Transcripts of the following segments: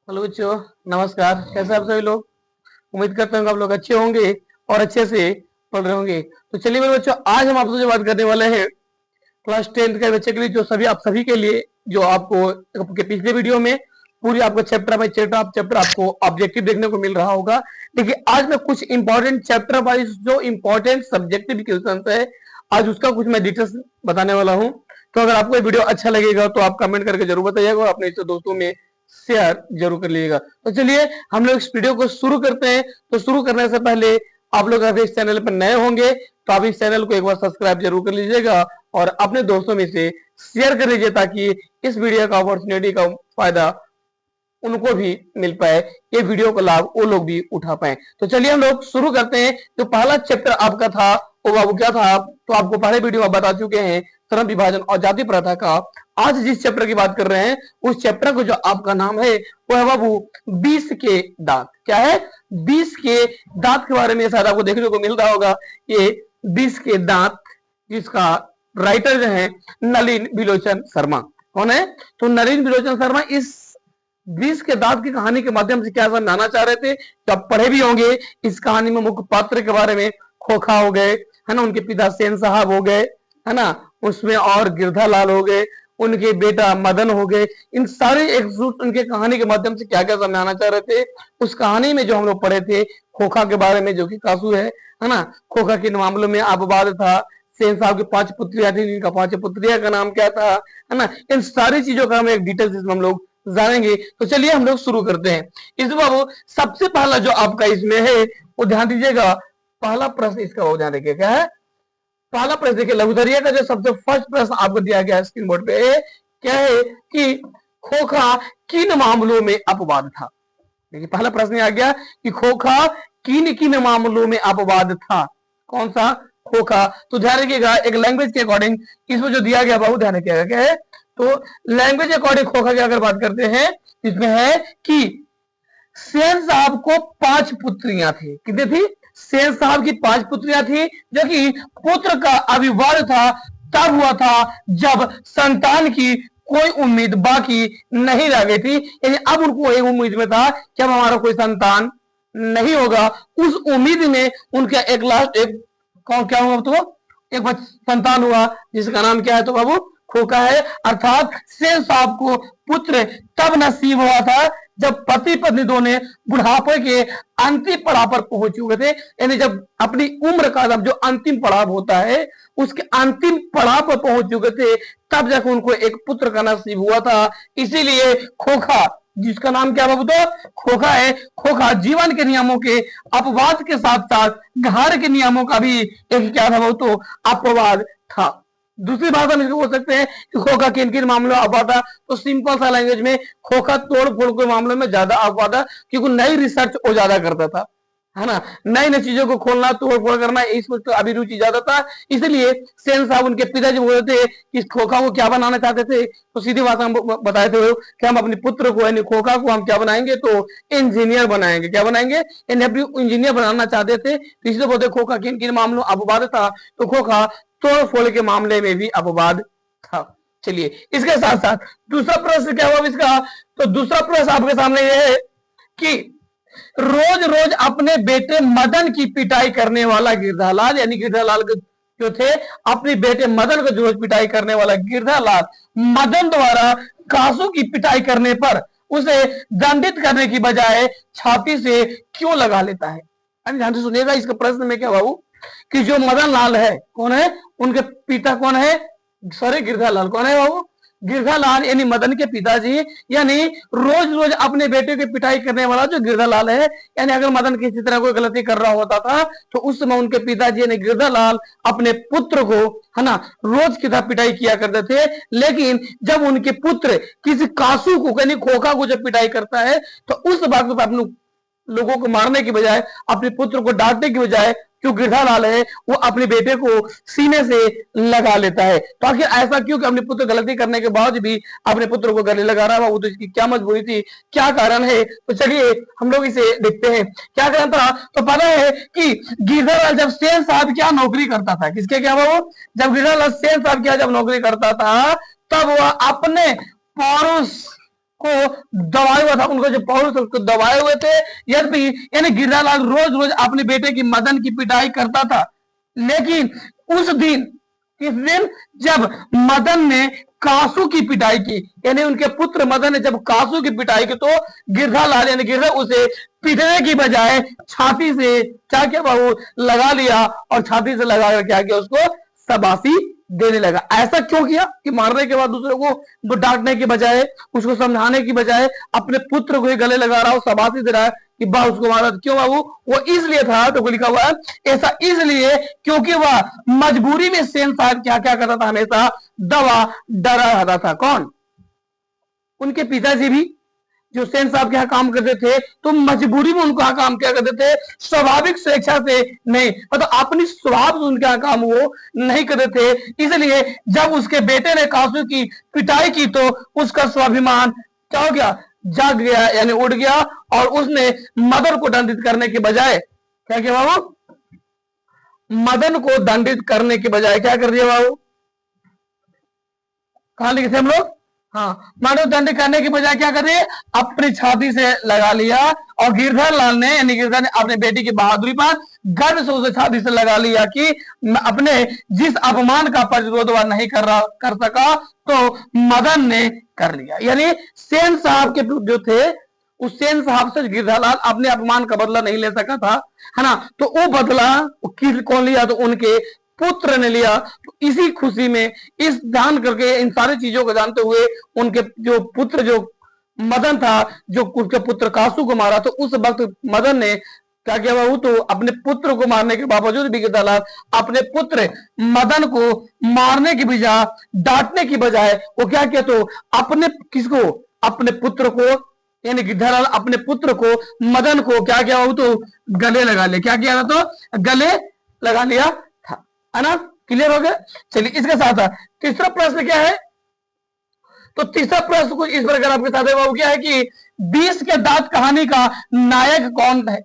Hello बच्चों, नमस्कार। कैसे आप सभी लोग? उम्मीद करते हैं कि आप लोग अच्छे होंगे और अच्छे से पढ़ रहे होंगे। तो चलिए मेरे बच्चों, आज हम आपसे जो बात करने वाले हैं क्लास 10 के बच्चे के लिए, जो सभी आप सभी के लिए, जो आपको आपके पिछले वीडियो में पूरी आपको चैप्टर बाय चैप्टर आपको ऑब्जेक्टिव देखने को मिल रहा होगा। देखिए, आज मैं कुछ इंपॉर्टेंट चैप्टर वाइज जो इंपॉर्टेंट सब्जेक्टिव क्वेश्चन है, आज उसका कुछ मैं डिटेल्स बताने वाला हूँ। तो अगर आपको ये वीडियो अच्छा लगेगा तो आप कमेंट करके जरूर बताइएगा और अपने दोस्तों में शेयर जरूर कर लीजिएगा। तो चलिए हम लोग इस वीडियो को शुरू करते हैं। तो शुरू करने से पहले आप लोग अगर इस चैनल पर नए होंगे तो आप इस चैनल को एक बार सब्सक्राइब जरूर कर लीजिएगा और अपने दोस्तों में से शेयर कर लीजिए, ताकि इस वीडियो का अपॉर्चुनिटी का फायदा उनको भी मिल पाए, ये वीडियो का लाभ वो लोग भी उठा पाए। तो चलिए हम लोग शुरू करते हैं। जो पहला चैप्टर आपका था वो क्या था? तो आपको पहले वीडियो में बता चुके हैं, श्रम विभाजन और जाति प्रथा का। आज जिस चैप्टर की बात कर रहे हैं उस चैप्टर को जो आपका नाम है वो है बाबू 20 के दांत। क्या है? 20 के दांत के बारे में शायद आपको देखने को मिल रहा होगा। ये 20 के दांत, जिसका राइटर जो है नलिन बिलोचन शर्मा। कौन है? तो नलिन बिलोचन शर्मा इस 20 के दांत की कहानी के माध्यम से क्या समझाना चाह रहे थे, तो आप पढ़े भी होंगे। इस कहानी में मुख्य पात्र के बारे में खोखा हो गए, है ना, उनके पिता सेन साहब हो गए, है ना, उसमें और गिरधा लाल हो गए, उनके बेटा मदन हो गए। इन सारे एक उनके कहानी के माध्यम से क्या क्या समझाना चाह रहे थे। उस कहानी में जो हम लोग पढ़े थे खोखा के बारे में, जो कि कासू है ना, खोखा के मामलों में अपवाद था। सेन साहब की 5 पुत्रियां थी, जिनका 5 पुत्रियां का नाम क्या था, है ना। इन सारी चीजों का हम एक डिटेल्स इसमें हम लोग जानेंगे। तो चलिए हम लोग शुरू करते हैं। इसमें बाबू सबसे पहला जो आपका इसमें है वो ध्यान दीजिएगा। पहला प्रश्न इसका वो ध्यान देखिए, क्या है पहला प्रश्न? देखिए, लघुधरिया का जो सबसे फर्स्ट प्रश्न आपको दिया गया है स्क्रीन बोर्ड पे, क्या है कि खोखा किन मामलों में अपवाद था। देखिए, पहला प्रश्न आ गया कि खोखा किन किन मामलों में अपवाद था। कौन सा? खोखा। तो ध्यान रखिएगा, एक लैंग्वेज के अकॉर्डिंग इसमें जो दिया गया बहुत ध्यान रखिएगा। क्या है? तो लैंग्वेज अकॉर्डिंग खोखा की अगर बात करते हैं, इसमें है कि सेन साहब को 5 पुत्रियां थी। कितनी थी? सेन साहब की 5 पुत्रियां थी, जो कि पुत्र का अविवाद था तब हुआ था जब संतान की कोई उम्मीद बाकी नहीं रह गई थी। यानी अब उनको एक उम्मीद में था कि अब हमारा कोई संतान नहीं होगा। उस उम्मीद में उनका एक लास्ट एक क्या हुआ? तो एक संतान हुआ, जिसका नाम क्या है? तो बाबू खोखा है। अर्थात सेन साहब को पुत्र तब नसीब हुआ था जब पति पत्नी दोनों बुढ़ापे के अंतिम पड़ाव पर पहुंच चुके थे। यानी जब अपनी उम्र का जो अंतिम पड़ाव होता है उसके अंतिम पड़ाव पर पहुंच चुके थे, तब जाकर उनको एक पुत्र का नसीब हुआ था। इसीलिए खोखा, जिसका नाम क्या बाबू? तो खोखा है। खोखा जीवन के नियमों के अपवाद के साथ साथ घर के नियमों का भी एक क्या था बाबू? तो अपवाद था। दूसरी भाषा में इसको बोल सकते हैं कि खोखा किन किन मामलों में अपवाद था। तो सिंपल सा लैंग्वेज में खोखा तोड़ फोड़ के मामलों में ज्यादा अपवाद था, क्योंकि नई रिसर्च वो ज्यादा करता था, है ना। नई नई चीजों को खोलना, तोड़ फोड़ करना, इसमें तो अभी रुचि ज्यादा था। इसलिए सेन साहब, उनके पिताजी बोल रहे थे कि इस खोखा को क्या बनाना चाहते थे। तो सीधी भाषा में बताए थे कि हम अपने पुत्र को यानी खोखा को हम क्या बनाएंगे? तो इंजीनियर बनाएंगे। क्या बनाएंगे? इंजीनियर बनाना चाहते थे। तो इसलिए बोलते खोखा किन किन मामलों अपवाद था। तो खोखा तोड़ फोड़ के मामले में भी अपवाद था। चलिए, इसके साथ साथ दूसरा प्रश्न क्या हुआ इसका? तो दूसरा प्रश्न आपके सामने यह है कि रोज रोज अपने बेटे मदन की पिटाई करने वाला गिरधालाल, यानी गिरधालाल जो थे अपने बेटे मदन को रोज पिटाई करने वाला गिरधालाल, मदन द्वारा कासू की पिटाई करने पर उसे दंडित करने की बजाय छाती से क्यों लगा लेता है। ध्यान से सुनिएगा इसका प्रश्न में क्या बाबू, कि जो मदन लाल है, कौन है? उनके पिता कौन है? सॉरी, गिरधालाल। कौन है बाबू? गिरधालाल, यानी मदन के पिताजी। यानी रोज रोज अपने बेटे की पिटाई करने वाला जो गिरधालाल है, यानी अगर मदन किसी तरह कोई गलती कर रहा होता था तो उस समय उनके पिताजी यानी गिरधालाल अपने पुत्र को, है ना, रोज की तरह पिटाई किया करते थे। लेकिन जब उनके पुत्र किसी कासू को यानी खोखा को जब पिटाई करता है तो उस बात को अपने लोगों को मारने की बजाय, अपने पुत्र को डांटने की बजाय, जो गिरधालाल है वो अपने बेटे को सीने से लगा लेता है। तो आखिर ऐसा क्यों कि अपने पुत्र गलती करने के बाद भी अपने पुत्र को गले लगा रहा है? वो तो इसकी क्या मजबूरी थी, क्या कारण है? तो चलिए हम लोग इसे देखते हैं क्या कारण था। तो पता है कि गिरधालाल जब सेन साहब क्या नौकरी करता था, किसके क्या वो, जब गिरधालाल सेन साहब क्या जब नौकरी करता था, तब वह अपने पौरुष को दबाए हुआ था, उनको जो पौरुष उसको दबाए हुए थे। यद्यपि यानी गिरधालाल रोज रोज अपने बेटे की मदन की पिटाई करता था, लेकिन उस दिन, किस दिन, जब मदन ने कासू की पिटाई की, यानी उनके पुत्र मदन ने जब कासू की पिटाई की, तो गिरधालाल यानी गिरधा उसे पीटने की बजाय छाती से क्या किया बाबू, लगा लिया, और छाती से लगा कर क्या किया, उसको शाबाशी देने लगा। ऐसा क्यों किया कि मारने के बाद दूसरे को डांटने की बजाय, उसको समझाने की बजाय अपने पुत्र को ही गले लगा रहा हो, शाबाशी दे रहा है कि बा उसको मारा। क्यों बाबू? वो इसलिए था, तो लिखा हुआ है ऐसा इसलिए क्योंकि वह मजबूरी में सेन साहब क्या क्या करता था, हमेशा दवा डरा रहता था। कौन? उनके पिताजी भी जो सेन साहब के यहाँ काम करते थे, तो मजबूरी में उनको यहाँ काम क्या करते थे, स्वाभाविक स्वेच्छा से नहीं, मतलब अपनी स्वभाव से उनके यहाँ काम वो नहीं करते थे। इसलिए जब उसके बेटे ने कासू की पिटाई की, तो उसका स्वाभिमान क्या हो गया, जाग गया, यानी उड़ गया, और उसने मदन को दंडित करने के बजाय क्या किया बाबू, मदन को दंडित करने के बजाय क्या कर दिया बाबू, कहां लिखे थे हम लोग, हाँ, मानव दंड करने के बजाय क्या कर रही है, अपनी छाती से लगा लिया। और गिरधर लाल ने, यानी गिरधर ने अपने बेटी की बहादुरी पर गर्व से उसे छाती से लगा लिया कि अपने जिस अपमान का प्रतिरोध वह नहीं कर सका, तो मदन ने कर लिया। यानी सेन साहब के जो थे, उस सेन साहब से गिरधर लाल अपने अपमान का बदला नहीं ले सका था, है ना, तो वो बदला कौन लिया, तो उनके पुत्र ने लिया। तो इसी खुशी में, इस जान करके, इन सारी चीजों को जानते हुए, उनके जो पुत्र जो मदन था, जो उसके पुत्र कासू को मारा, तो उस वक्त मदन ने क्या किया बाबू, तो अपने पुत्र को मारने के बावजूद भी गिरधालाल अपने पुत्र मदन को मारने की बजाय, डांटने की बजाय वो क्या किया, तो अपने किसको, अपने पुत्र को, यानी गिरधालाल अपने पुत्र को, मदन को क्या किया बाबू, तो गले लगा लिया। क्या किया था, तो गले लगा लिया, है ना, क्लियर हो गया। चलिए इसके साथ तीसरा प्रश्न क्या है, तो तीसरा प्रश्न कुछ इस प्रकार आपके साथ है बाबू, क्या है कि 20 के दांत कहानी का नायक कौन है,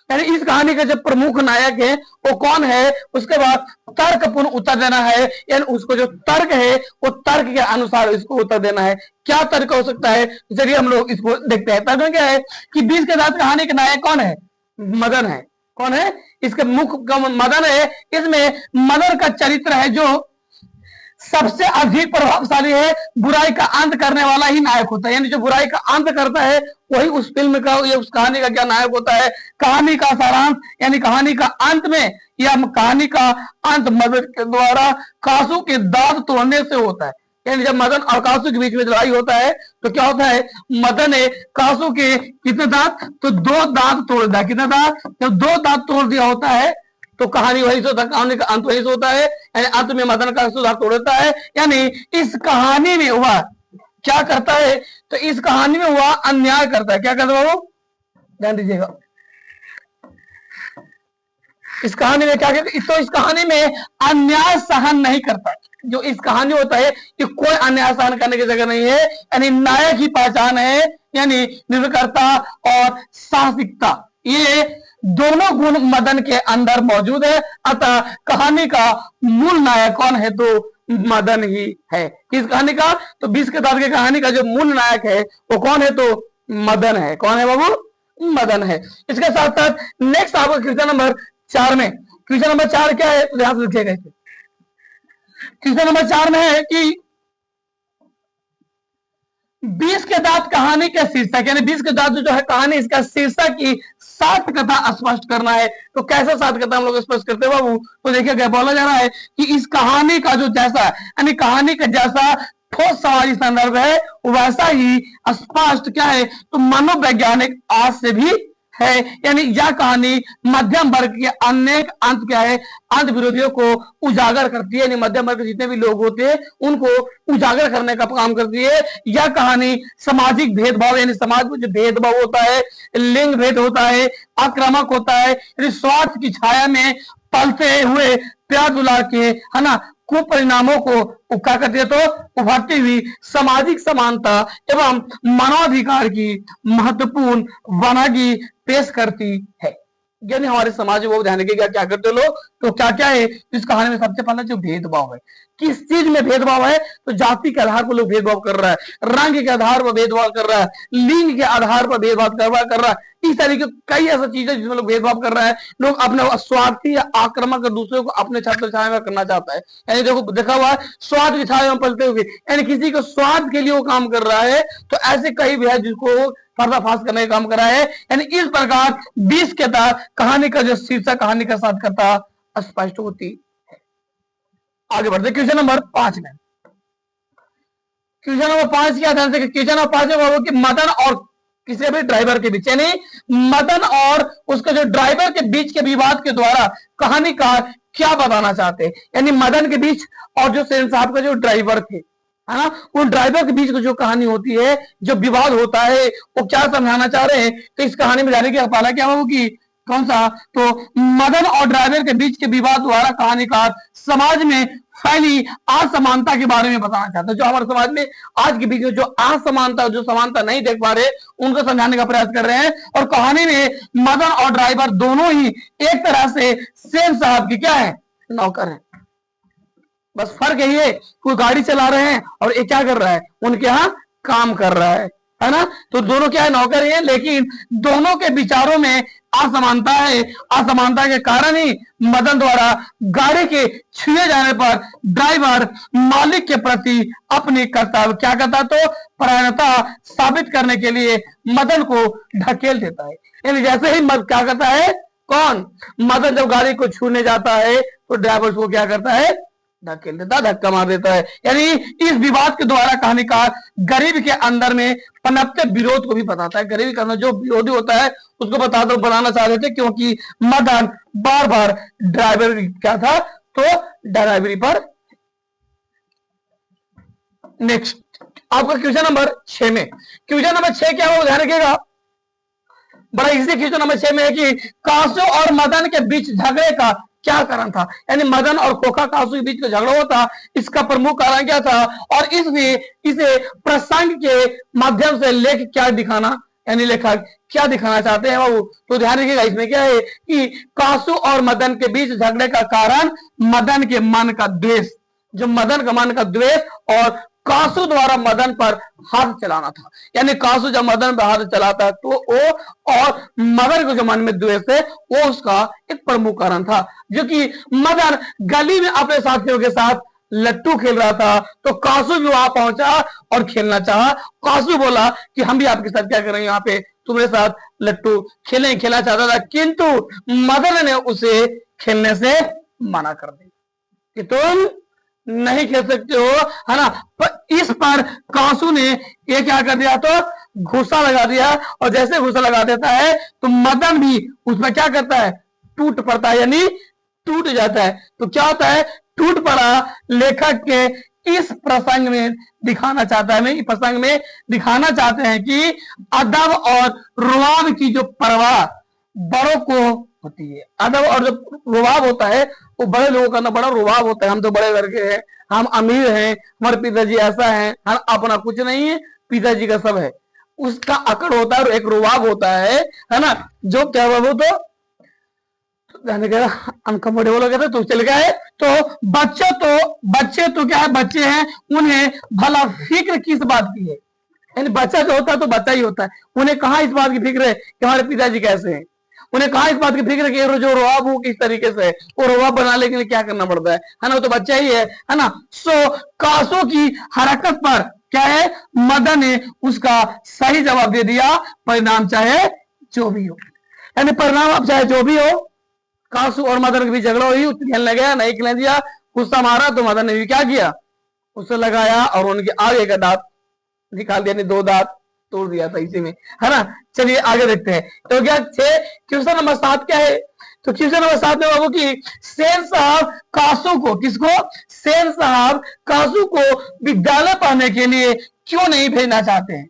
यानी इस कहानी का जो प्रमुख नायक है वो कौन है। उसके बाद तर्कपूर्ण उत्तर देना है, यानी उसको जो तर्क है वो तर्क के अनुसार इसको उत्तर देना है। क्या तर्क हो सकता है, चलिए हम लोग इसको देखते हैं। तर्क क्या है कि 20 के दांत कहानी का नायक कौन है, मदन है। कौन है, इसके मुख्य मदन है। इसमें मदन का चरित्र है जो सबसे अधिक प्रभावशाली है, बुराई का अंत करने वाला ही नायक होता है, यानी जो बुराई का अंत करता है वही उस फिल्म का या उस कहानी का क्या नायक होता है। कहानी का सारांश, यानी कहानी का अंत में, या कहानी का अंत मदन के द्वारा कासू के दांत तोड़ने से होता है। यानी जब मदन और कासू के बीच में लड़ाई होता है, तो क्या होता है, मदन ने कासू के कितने दांत, तो 2 दांत तोड़ दिया। कितना दांत, जब 2 दांत तोड़ दिया होता है, तो कहानी वही से होता है, कहानी का अंत वही से होता है, यानी अंत में मदन का दांत तोड़ देता है। यानी इस कहानी में हुआ क्या करता है, तो इस कहानी में हुआ अन्याय करता है। क्या करता है वो, ध्यान दीजिएगा, इस कहानी में क्या कहते, तो इस कहानी में अन्याय सहन नहीं करता। जो इस कहानी होता है कि कोई अन्याय सहन करने की जगह नहीं है, यानी नायक की पहचान है, यानी निर्भरता और साहसिकता, ये दोनों गुण मदन के अंदर मौजूद है। अतः कहानी का मूल नायक कौन है, तो मदन ही है। किस कहानी का, तो 20 के दांत की कहानी का जो मूल नायक है वो कौन है, तो मदन है। कौन है बाबू, मदन है। इसके साथ साथ नेक्स्ट आपका क्वेश्चन नंबर 4 में, क्वेश्चन नंबर 4 क्या है, ध्यान से लिखिएगा। क्वेश्चन नंबर 4 में है कि 20 के दांत कहानी के शीर्षक, यानी 20 के दांत जो है कहानी, इसका शीर्षक की 7 कथा स्पष्ट करना है। तो कैसे 7 कथा हम लोग स्पष्ट करते हैं बाबू, तो देखिए क्या बोला जा रहा है कि इस कहानी का जो जैसा, यानी कहानी का जैसा ठोस समाजी संदर्भ है, वैसा ही स्पष्ट क्या है, तो मनोवैज्ञानिक आज से भी है। यानी यह कहानी मध्यम वर्ग के अनेक अंत क्या है, अंत विरोधियों को उजागर करती है, यानी मध्यम वर्ग के जितने भी लोग होते हैं उनको उजागर करने का काम करती है। यह कहानी सामाजिक भेदभाव, यानी समाज में जो भेदभाव होता है, लिंग भेद होता है, आक्रामक होता है, यानी स्वार्थ की छाया में पलते हुए प्यार दुलार के, है ना, कुपरिणामों को क्या करती है, तो उभरती हुई सामाजिक समानता एवं मानवाधिकार की महत्वपूर्ण वनगी पेश करती है। यानी हमारे समाज में वो ध्यान रखिएगा क्या करते लोग, तो क्या क्या है इस कहानी में सबसे पहला जो भेदभाव है, किस चीज में भेदभाव है, तो जाति के आधार पर लोग भेदभाव कर रहा है, रंग के आधार पर भेदभाव कर रहा है, लिंग के आधार पर भेदभाव कर रहा है, इस तरीके कई ऐसी चीजें जिसमें लोग भेदभाव कर रहा है। लोग अपने स्वार्थी या आक्रामक दूसरों को अपने छत्र छाया में करना चाहता है, यानी देखो देखा हुआ है स्वार्थ की छाया में पलते हुए, यानी किसी को स्वार्थ के लिए वो काम कर रहा है, तो ऐसे कई भी है जिसको पर्दाफाश करने का काम कर रहा है। यानी इस प्रकार 20 के तहत कहानी का जो शीर्षक कहानी का साथ करता स्पष्ट होती है। आगे बढ़ते क्वेश्चन नंबर 5 में। क्वेश्चन नंबर 5 क्या ध्यान से, क्वेश्चन नंबर 5 है वो कि मदन और किसी भी ड्राइवर के बीच, यानी मदन और उसके जो ड्राइवर के बीच के विवाद के द्वारा कहानीकार क्या बताना चाहते हैं। यानी मदन के बीच और जो सेन साहब का जो ड्राइवर थे, है ना, उन ड्राइवर के बीच की जो कहानी होती है, जो विवाद होता है, वो क्या समझाना चाह रहे हैं। तो इस कहानी में जाने की पहला क्या होगी, कौन सा, तो मदन और ड्राइवर के बीच के विवाद द्वारा कहानीकार समाज में फैली असमानता के बारे में बताना चाहता है। जो हमारे समाज में आज के बीच में जो असमानता, जो समानता नहीं देख पा रहे, उनको समझाने का प्रयास कर रहे हैं। और कहानी में मदन और ड्राइवर दोनों ही एक तरह से सेन साहब की क्या है, नौकर है। बस फर्क यही है, कोई गाड़ी चला रहे हैं और ये क्या कर रहा है, उनके यहाँ काम कर रहा है ना। तो दोनों क्या है, नौकर हैं, लेकिन दोनों के विचारों में असमानता है। असमानता के कारण ही मदन द्वारा गाड़ी के छुए जाने पर ड्राइवर मालिक के प्रति अपनी कर्तव्य क्या करता, तो परायणता साबित करने के लिए मदन को ढकेल देता है। यानी जैसे ही मदन क्या करता है, कौन, मदन जब गाड़ी को छूने जाता है तो ड्राइवर को क्या करता है, धकेल देता, धक्का मार देता है। यानी इस विवाद के द्वारा कहानीकार गरीब के अंदर में पनपते विरोध को भी बताता है। गरीब के अंदर जो विरोधी होता है उसको बनाना चाह रहे थे, क्योंकि मदन बार बार ड्राइवर क्या था, तो ड्राइवरी पर। नेक्स्ट आपका क्वेश्चन नंबर 6 में, क्वेश्चन नंबर 6 क्या हो ध्यान रखिएगा, बड़ा इजी क्वेश्चन नंबर 6 में है कि कासू और मदन के बीच झगड़े का क्या कारण था। यानी मदन और खोखा कासू के बीच का झगड़ा होता, इसका प्रमुख कारण क्या था, और इसे प्रसंग के माध्यम से लेख क्या दिखाना, यानी लेखक क्या दिखाना चाहते हैं बाबू। तो ध्यान रखिएगा, इसमें क्या है कि कासू और मदन के बीच झगड़े का कारण मदन के मन का द्वेष, जो मदन का मन का द्वेष और कासू द्वारा मदन पर हाथ चलाना था। यानी कासू जब मदन पर हाथ चलाता है तो वो, और मदन को जो मन में द्वेष है वो उसका एक प्रमुख कारण था। जो कि मदन गली में अपने साथियों के साथ लट्टू खेल रहा था, तो कासू भी वहां पहुंचा और खेलना चाहा। कासू बोला कि हम भी आपके साथ क्या करेंगे, यहाँ पे तुम्हारे साथ लट्टू खेलना चाहता था, किंतु मदन ने उसे खेलने से मना कर दिया कि तुम नहीं खेल सकते हो, है ना। पर इस पर कासू ने ये क्या कर दिया, तो घुसा लगा दिया, और जैसे घुसा लगा देता है तो मदन भी उसमें क्या करता है, टूट पड़ता है, यानी टूट जाता है। तो क्या होता है, टूट पड़ा। लेखक के इस प्रसंग में दिखाना चाहता है, इस प्रसंग में दिखाना चाहते हैं कि अदब और रुआब की जो परवाह बड़ों को होती है। अदब और जो रुआब होता है वो बड़े लोगों का ना बड़ा रुआब होता है। हम तो बड़े घर के हैं, हम अमीर हैं, हमारे पिताजी ऐसा है, हम अपना कुछ नहीं है, पिताजी का सब है, उसका अकड़ होता है और एक रुआब होता है ना। जो क्या वो तो अनकंफर्टेबल हो गया था तो चल गया है। तो बच्चे तो क्या है, बच्चे हैं, उन्हें भला फिक्र किस बात की है। यानी बच्चा जो होता है तो बच्चा ही होता है, उन्हें कहाँ इस बात की फिक्र है कि हमारे पिताजी कैसे हैं, उन्हें कहाँ इस बात की फिक्र कि जो रुआब हो किस तरीके से, वो रुआब बनाने के लिए क्या करना पड़ता है ना, वो तो बच्चा ही है ना। सो कासू की हरकत पर क्या है, मदन ने उसका सही जवाब दे दिया, परिणाम चाहे जो भी हो। यानी परिणाम अब चाहे जो भी हो, कासू और मदन के बीच झगड़ा हुई, खेलने गया, नहीं खेलने दिया, गुस्सा मारा, तो मदन ने भी क्या किया, उसे लगाया और उनके आगे का दांत निकाल दिया, 2 दांत तोड़ दिया था इसी में, है ना। चलिए आगे देखते हैं। तो क्या क्वेश्चन नंबर 7 क्या है, तो क्वेश्चन नंबर 7 में बाबू की सेन साहब कासू को, किसको, सेन साहब कासू को विद्यालय पढ़ने के लिए क्यों नहीं भेजना चाहते हैं।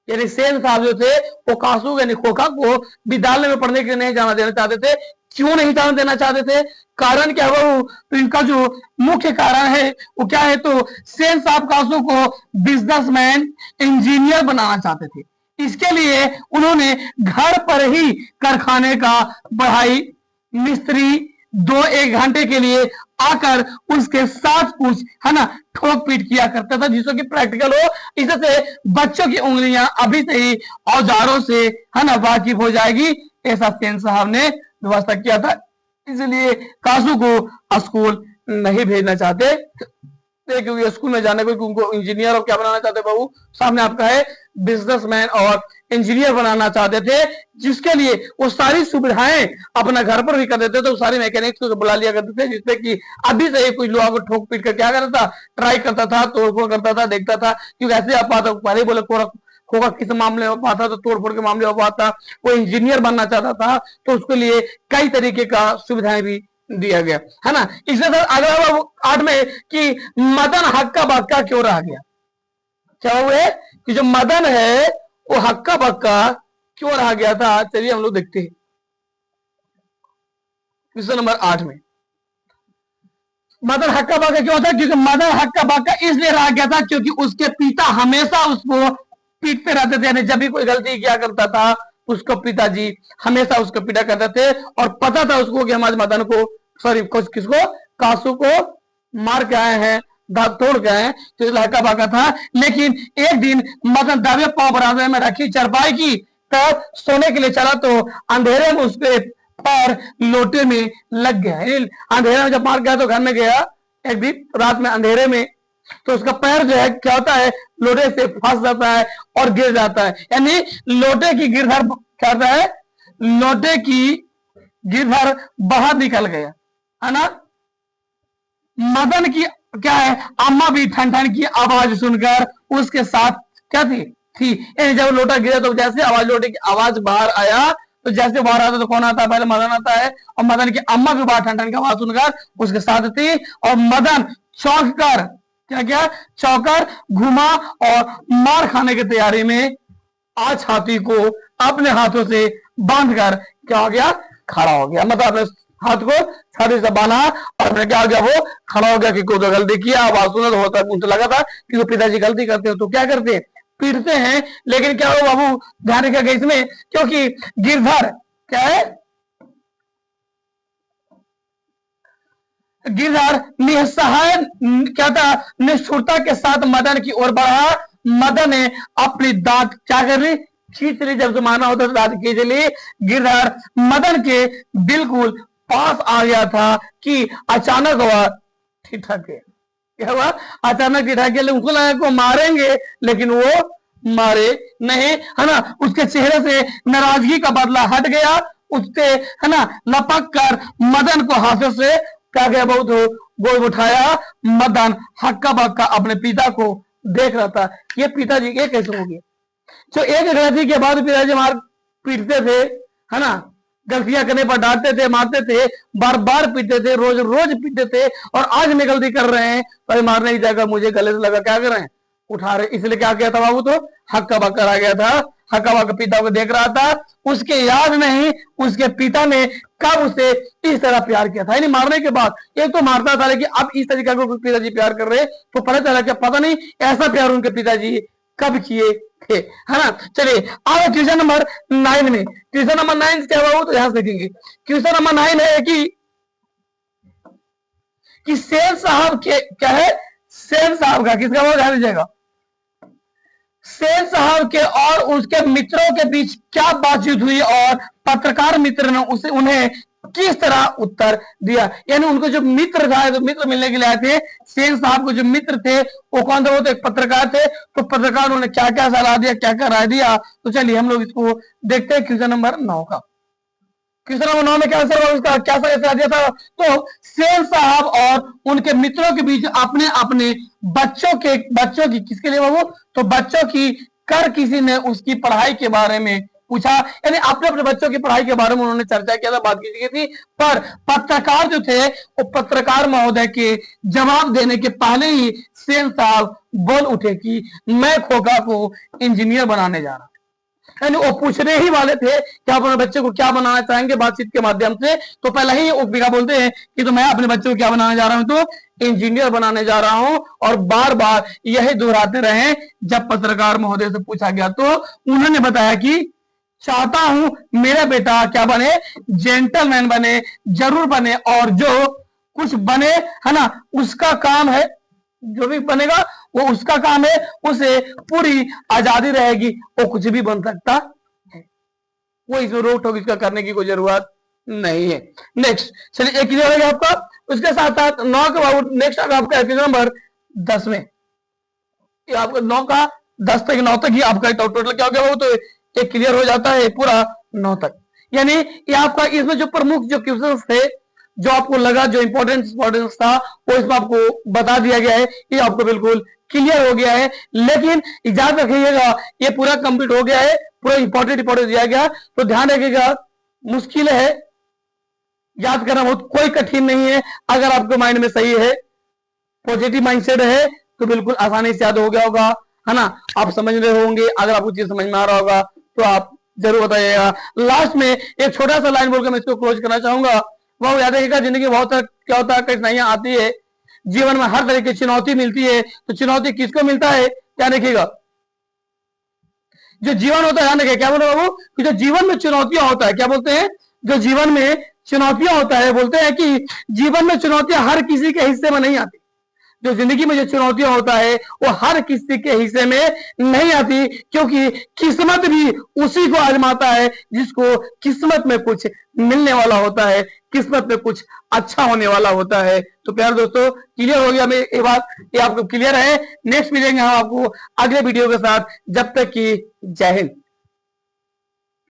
यानी सेन साहब जो थे वो कासू यानी खोखा को विद्यालय में पढ़ने के लिए नहीं जाना देना चाहते थे। क्यों नहीं जाने देना चाहते थे, कारण क्या हुआ, तो इनका जो मुख्य कारण है वो क्या है, तो सेन साहब कासू को बिजनेसमैन, इंजीनियर बनाना चाहते थे। इसके लिए उन्होंने घर पर ही कारखाने का पढ़ाई, मिस्त्री 2-1 घंटे के लिए आकर उसके साथ कुछ है ना ठोक पीट किया करता था, जिससे कि प्रैक्टिकल हो, इससे बच्चों की उंगलियां अभी से ही औजारों से है ना वाकिफ हो जाएगी। ऐसा सेन साहब ने व्यवस्था किया था। इसलिए कासू को स्कूल नहीं भेजना चाहते थे, क्योंकि स्कूल में जाने को उनको इंजीनियर और क्या बनाना चाहते बाबू, सामने आपका है बिजनेसमैन और इंजीनियर बनाना चाहते थे, जिसके लिए वो सारी सुविधाएं अपना घर पर भी कर देते थे। तो सारी मैकेनिक्स को बुला लिया करते थे, जिससे कि अभी से कुछ लोगों को ठोक पीट कर क्या करता था, ट्राई करता था, तोड़फोड़ करता था, देखता था। क्योंकि ऐसे आप पाता पहले बोले खोखा किस मामले में पाता तो तोड़फोड़ के मामले में पाता, वो इंजीनियर बनना चाहता था, तो उसके लिए कई तरीके का सुविधाएं भी दिया गया, है ना। इसलिए सर अगला 8 में कि मदन हक्का बक्का क्यों रह गया, क्या हुआ है कि जो मदन है वो हक्का बक्का क्यों रह गया था। चलिए हम लोग देखते हैं क्वेश्चन नंबर 8 में मदन हक्का बक्का क्यों था। क्योंकि मदन हक्का बक्का इसलिए रह गया था क्योंकि उसके पिता हमेशा उसको पीटते रहते थे, यानी जब भी कोई गलती किया करता था उसको पिताजी हमेशा उसको पीटा करते थे, और पता था उसको कि हम आज मदन को किसको कासू को मार के आए हैं, दांत तोड़ के आए हैं, तो इसलिए हक्का बक्का था। लेकिन एक दिन मदन दावे पांव बराबर में रखी चारपाई की, तब सोने के लिए चला तो अंधेरे में उसके पैर लोटे में लग गया। अंधेरे में जब मार गया तो घर में गया एक दिन रात में अंधेरे में, तो उसका पैर जो है क्या होता है लोटे से फंस जाता है और गिर जाता है। यानी लोटे की गिरधर क्या होता है, लोटे की गिरधर बाहर निकल गया, है ना। मदन की क्या है, अम्मा भी ठन ठन की आवाज सुनकर उसके साथ क्या थी। यानी जब लोटा गिरा तो जैसे आवाज लोटे की आवाज बाहर आया, तो जैसे बाहर आता तो कौन आता है, पहले मदन आता है, और मदन की अम्मा भी बाहर ठन ठन की आवाज सुनकर उसके साथ थी। और मदन चौंक कर क्या चौकर घुमा और मार खाने की तैयारी में आज हाथी को अपने हाथों से बांधकर क्या हो गया, खड़ा हो गया। मतलब अपने हाथ को छाती से बांधा और क्या हो गया, वो खड़ा हो गया कि कोई गलती किया। आवाज सुना तो होता उनसे लगा था कि वो पिताजी गलती करते हो तो क्या करते हैं, पीटते हैं। लेकिन क्या हो बाबू, ध्यान रखिएगा इसमें, क्योंकि गिरधर क्या है, गिरधर निसहाय क्या था, निष्ठुरता के साथ मदन की ओर बढ़ा। मदन ने अपनी दांत क्या कर ली, खींच ली। जब जमाना होता तो दांत खींच ली। गिरधर मदन के बिल्कुल पास आ गया था कि अचानक वह ठिठक गया। क्या हुआ, अचानक ठिठक गया। उनको लगा को मारेंगे, लेकिन वो मारे नहीं, है ना। उसके चेहरे से नाराजगी का बदला हट गया। उससे है ना लपक कर मदन को हाथों से क्या गया, बहुत गोद उठाया। मदन हक्का बक्का अपने पिता को देख रहा था, ये पिताजी ये कैसे हो गया। तो एक गलती के बाद पिताजी मार पीटते थे, है ना, गलतियां करने पर डांटते थे, मारते थे, बार बार पीटते थे, रोज रोज पीटते थे। और आज में गलती कर रहे हैं तो मारने की जगह मुझे गले से लगा क्या कर रहे हैं, उठा रहे। इसलिए क्या किया था बाबू, तो हक्का बक्का आ गया था। हक्का बक्का पिता को देख रहा था। उसके याद नहीं उसके पिता ने कब उसे इस तरह प्यार किया था। यानी मारने के बाद एक तो मारता था, लेकिन अब इस तरीके का पिताजी प्यार कर रहे, तो पता चला कि पता नहीं ऐसा प्यार उनके पिताजी कब किए थे, है ना। चलिए आगे क्वेश्चन नंबर 9 में। क्वेश्चन नंबर 9 क्या हुआ तो यहां से देखेंगे। क्वेश्चन नंबर 9 है कि सेन साहब के क्या है, सेन साहब का किसका वो ध्यान दीजिएगा, सेन साहब के और उसके मित्रों के बीच क्या बातचीत हुई और पत्रकार मित्र ने उसे उन्हें किस तरह उत्तर दिया। यानी उनको जो मित्र था, तो मित्र मिलने के लिए आए थे, सेन साहब को जो मित्र थे वो कौन थे, वो तो एक पत्रकार थे। तो पत्रकार उन्होंने क्या क्या सलाह दिया, क्या क्या राय दिया, तो चलिए हम लोग इसको देखते हैं। क्वेश्चन नंबर 9 का, क्वेश्चन नंबर 9 में क्या आंसर हुआ, उसका क्या सलाह दिया था। तो सेन साहब और उनके मित्रों के बीच अपने अपने बच्चों की किसके लिए वो, तो बच्चों की कर किसी ने उसकी पढ़ाई के बारे में पूछा। यानी अपने अपने बच्चों की पढ़ाई के बारे में उन्होंने चर्चा किया था, बात की थी। पर पत्रकार जो थे वो पत्रकार महोदय के जवाब देने के पहले ही सेन साहब बोल उठे कि मैं खोखा को इंजीनियर बनाने जा रहा हूं। यानी वो पूछने ही वाले थे कि आप अपने बच्चे को क्या बनाना चाहेंगे बातचीत के माध्यम से, तो पहले ही वो क्या बोलते हैं कि तो मैं अपने बच्चे को क्या बनाने जा रहा हूं, तो इंजीनियर बनाने जा रहा हूं। और बार बार यही दोहराते रहे। जब पत्रकार महोदय से पूछा गया तो उन्होंने बताया कि चाहता हूं मेरा बेटा क्या बने, जेंटलमैन बने, जरूर बने, और जो कुछ बने है ना उसका काम है, जो भी बनेगा वो उसका काम है, उसे पूरी आजादी रहेगी, वो कुछ भी बन सकता है, वो इसमें रोक टोक इसका करने की कोई जरूरत नहीं है। नेक्स्ट चलिए एक क्लियर हो गया आपका। उसके साथ साथ 9 के बाद नेक्स्ट आपका एपिसोड नंबर 10 में आपका 9 का 10 तक 9 तक ही आपका टोटल क्या हो गया वो तो एक क्लियर हो जाता है पूरा 9 तक। यानी ये आपका इसमें जो प्रमुख जो क्वेश्चन थे जो आपको लगा जो इंपॉर्टेंस था वो इसमें आपको बता दिया गया है, ये आपको बिल्कुल क्लियर हो गया है। लेकिन याद रखिएगा ये पूरा कंप्लीट हो गया है, पूरा इंपॉर्टेंट दिया गया, तो ध्यान रखिएगा मुश्किल है याद करना, बहुत कोई कठिन नहीं है। अगर आपके माइंड में सही है, पॉजिटिव माइंडसेट है तो बिल्कुल आसानी से याद हो गया होगा, है ना। आप समझ रहे होंगे, अगर आपको चीज समझ में आ रहा होगा तो आप जरूर बताइएगा। लास्ट में एक छोटा सा लाइन बोलकर मैं इसको क्लोज करना चाहूंगा। वो याद रखिएगा जिंदगी बहुत क्या होता है, कठिनाइयां आती है जीवन में, हर तरह की चुनौती मिलती है। तो चुनौती किसको मिलता है ध्यान रखिएगा, जो जीवन होता है। ध्यान रखिए क्या बोल रहे बाबू कि जो जीवन में चुनौतियां होता है, क्या बोलते हैं, जो जीवन में चुनौतियां होता है, बोलते हैं कि जीवन में चुनौतियां हर किसी के हिस्से में नहीं आती। जो जिंदगी में जो चुनौतियां होता है वो हर किसी के हिस्से में नहीं आती, क्योंकि किस्मत भी उसी को आजमाता है जिसको किस्मत में कुछ मिलने वाला होता है, किस्मत में कुछ अच्छा होने वाला होता है। तो प्यारे दोस्तों क्लियर हो गया मेरी ये बात, ये आपको क्लियर है। नेक्स्ट मिलेंगे हम आपको अगले वीडियो के साथ, जब तक कि जय हिंद।